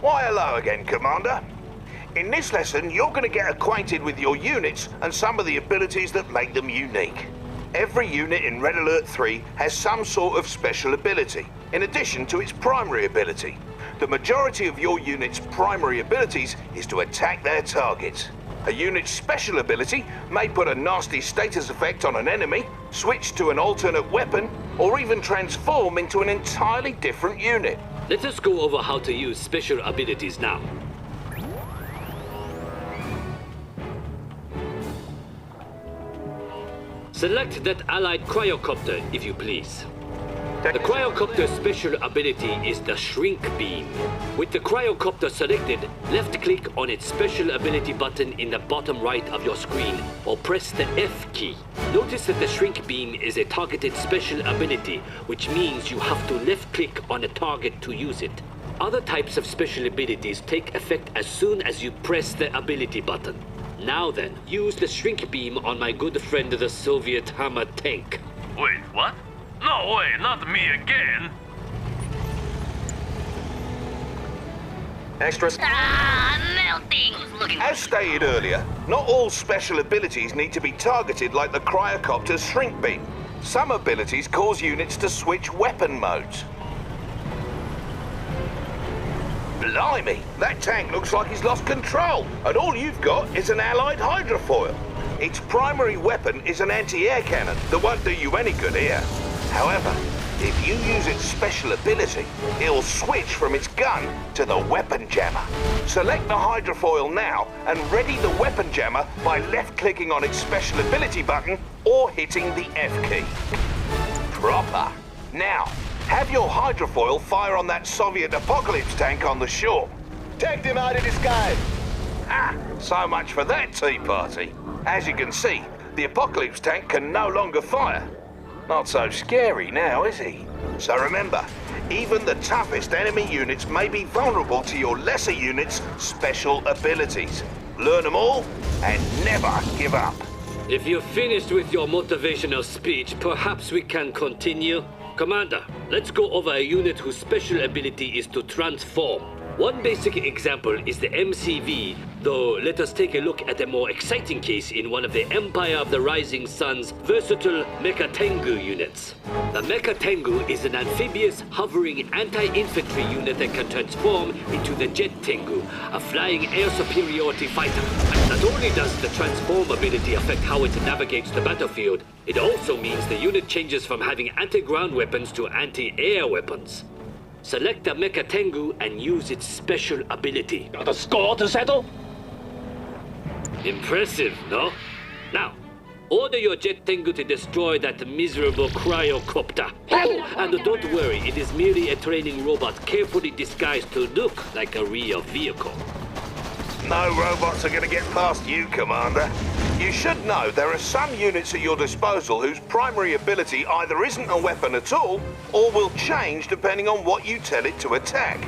Why, hello again, Commander. In this lesson, you're going to get acquainted with your units and some of the abilities that make them unique. Every unit in Red Alert 3 has some sort of special ability, in addition to its primary ability. The majority of your unit's primary abilities is to attack their targets. A unit's special ability may put a nasty status effect on an enemy, switch to an alternate weapon, or even transform into an entirely different unit. Let us go over how to use special abilities now. Select that allied cryocopter, if you please. The cryocopter's special ability is the Shrink Beam. With the cryocopter selected, left-click on its special ability button in the bottom right of your screen, or press the F key. Notice that the Shrink Beam is a targeted special ability, which means you have to left-click on a target to use it. Other types of special abilities take effect as soon as you press the ability button. Now then, use the Shrink Beam on my good friend the Soviet Hammer tank. Wait, what? No way, not me again! Extras. Melting! As stated earlier, not all special abilities need to be targeted like the cryocopter's Shrink Beam. Some abilities cause units to switch weapon modes. Blimey, that tank looks like he's lost control, and all you've got is an allied hydrofoil. Its primary weapon is an anti-air cannon that won't do you any good here. However, if you use its special ability, it'll switch from its gun to the weapon jammer. Select the hydrofoil now and ready the weapon jammer by left-clicking on its special ability button or hitting the F key. Proper. Now, have your hydrofoil fire on that Soviet Apocalypse tank on the shore. Take them out of the sky! Ah, so much for that tea party. As you can see, the Apocalypse tank can no longer fire. Not so scary now, is he? So remember, even the toughest enemy units may be vulnerable to your lesser units' special abilities. Learn them all and never give up. If you're finished with your motivational speech, perhaps we can continue? Commander, let's go over a unit whose special ability is to transform. One basic example is the MCV, though let us take a look at a more exciting case in one of the Empire of the Rising Sun's versatile Mecha Tengu units. The Mecha Tengu is an amphibious, hovering anti-infantry unit that can transform into the Jet Tengu, a flying air superiority fighter. Not only does the transform ability affect how it navigates the battlefield, it also means the unit changes from having anti-ground weapons to anti-air weapons. Select the Mecha Tengu and use its special ability. Got a score to settle? Impressive, no? Now, order your Jet Tengu to destroy that miserable cryocopter. And don't worry, it is merely a training robot carefully disguised to look like a real vehicle. No robots are going to get past you, Commander. You should know there are some units at your disposal whose primary ability either isn't a weapon at all, or will change depending on what you tell it to attack.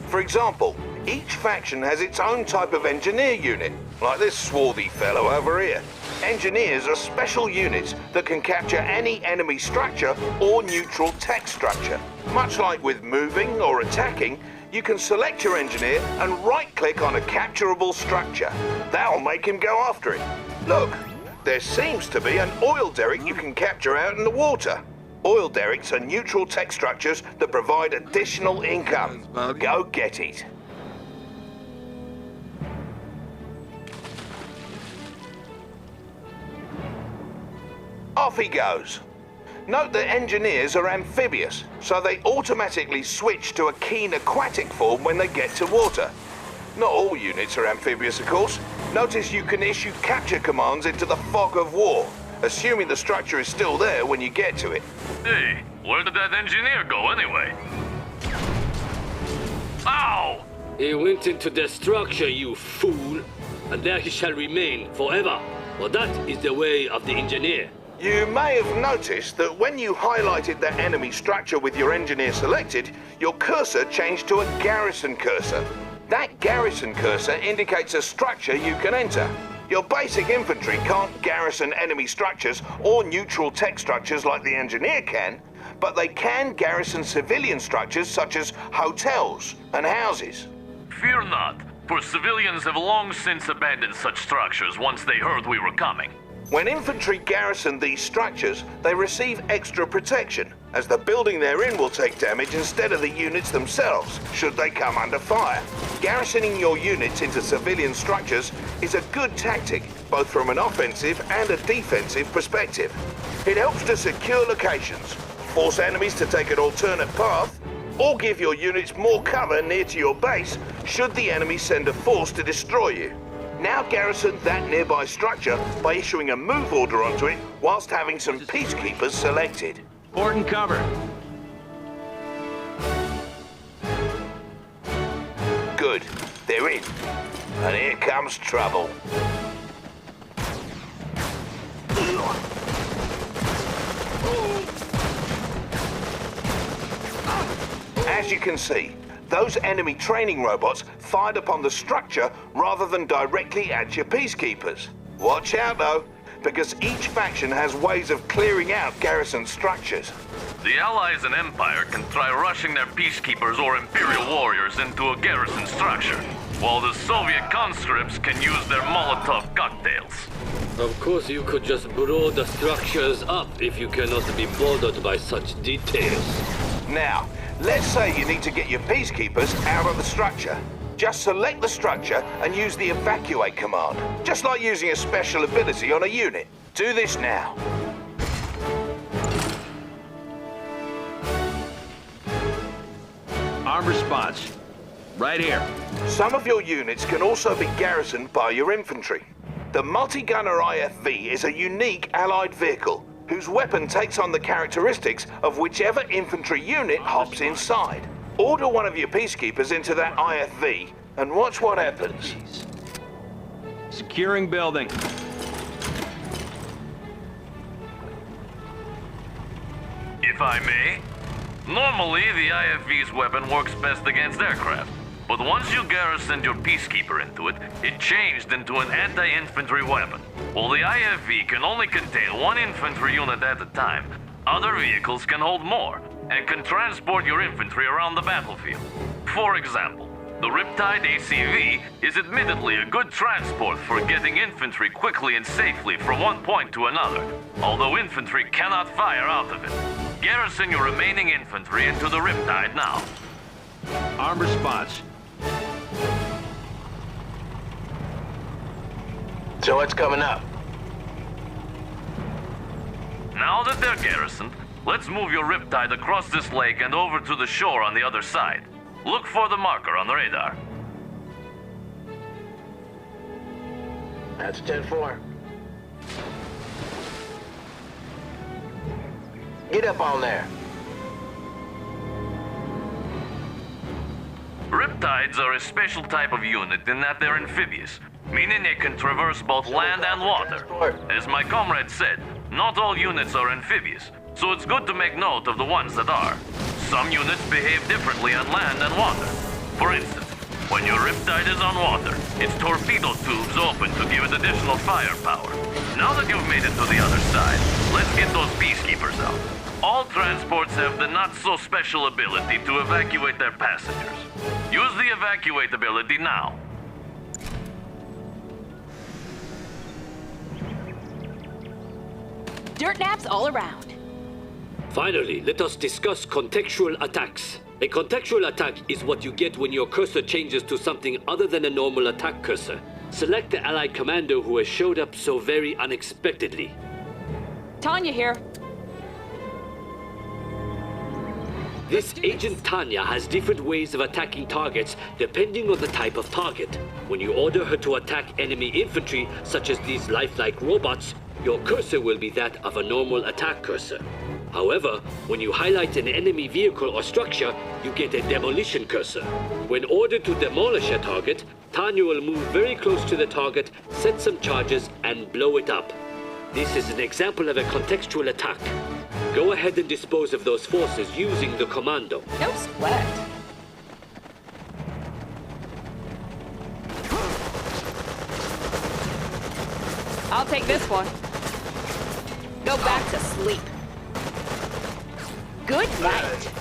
For example, each faction has its own type of engineer unit, like this swarthy fellow over here. Engineers are special units that can capture any enemy structure or neutral tech structure. Much like with moving or attacking, you can select your engineer and right-click on a capturable structure. That'll make him go after it. Look, there seems to be an oil derrick you can capture out in the water. Oil derricks are neutral tech structures that provide additional income. Go get it. Off he goes. Note that engineers are amphibious, so they automatically switch to a keen aquatic form when they get to water. Not all units are amphibious, of course. Notice you can issue capture commands into the fog of war, assuming the structure is still there when you get to it. Hey, where did that engineer go anyway? Ow! He went into the structure, you fool, and there he shall remain forever. For that is the way of the engineer. You may have noticed that when you highlighted that enemy structure with your engineer selected, your cursor changed to a garrison cursor. That garrison cursor indicates a structure you can enter. Your basic infantry can't garrison enemy structures or neutral tech structures like the engineer can, but they can garrison civilian structures such as hotels and houses. Fear not, for civilians have long since abandoned such structures once they heard we were coming. When infantry garrison these structures, they receive extra protection, as the building they're in will take damage instead of the units themselves, should they come under fire. Garrisoning your units into civilian structures is a good tactic, both from an offensive and a defensive perspective. It helps to secure locations, force enemies to take an alternate path, or give your units more cover near to your base should the enemy send a force to destroy you. Now garrison that nearby structure by issuing a move order onto it whilst having some peacekeepers selected. Port and cover. Good. They're in. And here comes trouble. As you can see, those enemy training robots fired upon the structure rather than directly at your peacekeepers. Watch out though, because each faction has ways of clearing out garrison structures. The Allies and Empire can try rushing their peacekeepers or Imperial warriors into a garrison structure, while the Soviet conscripts can use their Molotov cocktails. Of course, you could just blow the structures up if you cannot be bothered by such details. Now, let's say you need to get your peacekeepers out of the structure. Just select the structure and use the evacuate command, just like using a special ability on a unit. Do this now. Arm response. Right here. Some of your units can also be garrisoned by your infantry. The multi-gunner IFV is a unique allied vehicle whose weapon takes on the characteristics of whichever infantry unit hops inside. Order one of your peacekeepers into that IFV and watch what happens. Securing building. If I may, normally the IFV's weapon works best against aircraft, but once you garrisoned your peacekeeper into it, it changed into an anti-infantry weapon. While the IFV can only contain one infantry unit at a time, other vehicles can hold more and can transport your infantry around the battlefield. For example, the Riptide ACV is admittedly a good transport for getting infantry quickly and safely from one point to another, although infantry cannot fire out of it. Garrison your remaining infantry into the Riptide now. Arm response. So what's coming up? Now that they're garrisoned, let's move your Riptide across this lake and over to the shore on the other side. Look for the marker on the radar. That's 10-4. Get up on there. Riptides are a special type of unit in that they're amphibious, meaning they can traverse both land and water. As my comrade said, not all units are amphibious, so it's good to make note of the ones that are. Some units behave differently on land and water. For instance, when your Riptide is on water, its torpedo tubes open to give it additional firepower. Now that you've made it to the other side, let's get those peacekeepers out. All transports have the not-so-special ability to evacuate their passengers. Use the evacuate ability now. Dirt naps all around. Finally, let us discuss contextual attacks. A contextual attack is what you get when your cursor changes to something other than a normal attack cursor. Select the allied commander who has showed up so very unexpectedly. Tanya here. This Agent Tanya has different ways of attacking targets depending on the type of target. When you order her to attack enemy infantry, such as these lifelike robots, your cursor will be that of a normal attack cursor. However, when you highlight an enemy vehicle or structure, you get a demolition cursor. When ordered to demolish a target, Tanya will move very close to the target, set some charges, and blow it up. This is an example of a contextual attack. Go ahead and dispose of those forces using the commando. No sweat. I'll take this one. Go back to sleep. Good night.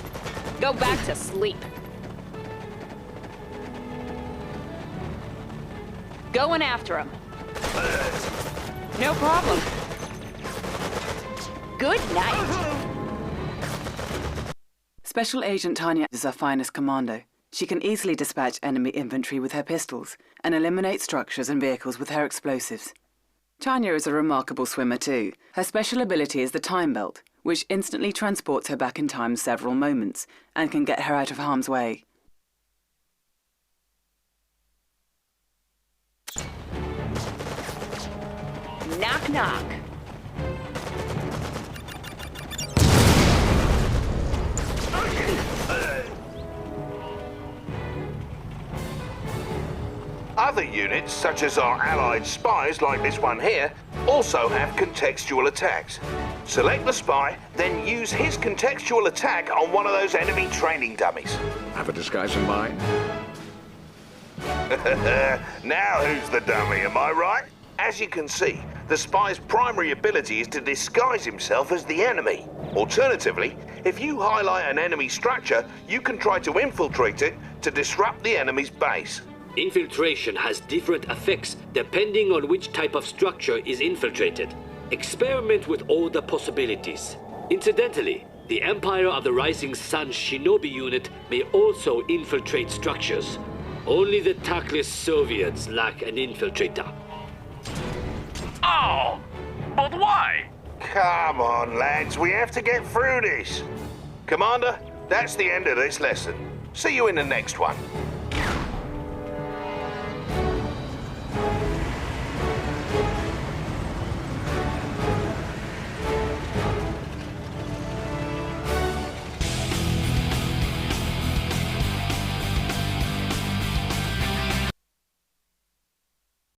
Go back to sleep. Going after him. No problem. Good night. Special Agent Tanya is our finest commando. She can easily dispatch enemy infantry with her pistols and eliminate structures and vehicles with her explosives. Tanya is a remarkable swimmer too. Her special ability is the Time Belt, which instantly transports her back in time several moments and can get her out of harm's way. Knock, knock. Other units, such as our allied spies like this one here, also have contextual attacks. Select the spy, then use his contextual attack on one of those enemy training dummies. Have a disguise in mind? Now who's the dummy, am I right? As you can see, the spy's primary ability is to disguise himself as the enemy. Alternatively, if you highlight an enemy structure, you can try to infiltrate it to disrupt the enemy's base. Infiltration has different effects depending on which type of structure is infiltrated. Experiment with all the possibilities. Incidentally, the Empire of the Rising Sun Shinobi unit may also infiltrate structures. Only the tactless Soviets lack an infiltrator. Oh! But why? Come on, lads, we have to get through this. Commander, that's the end of this lesson. See you in the next one.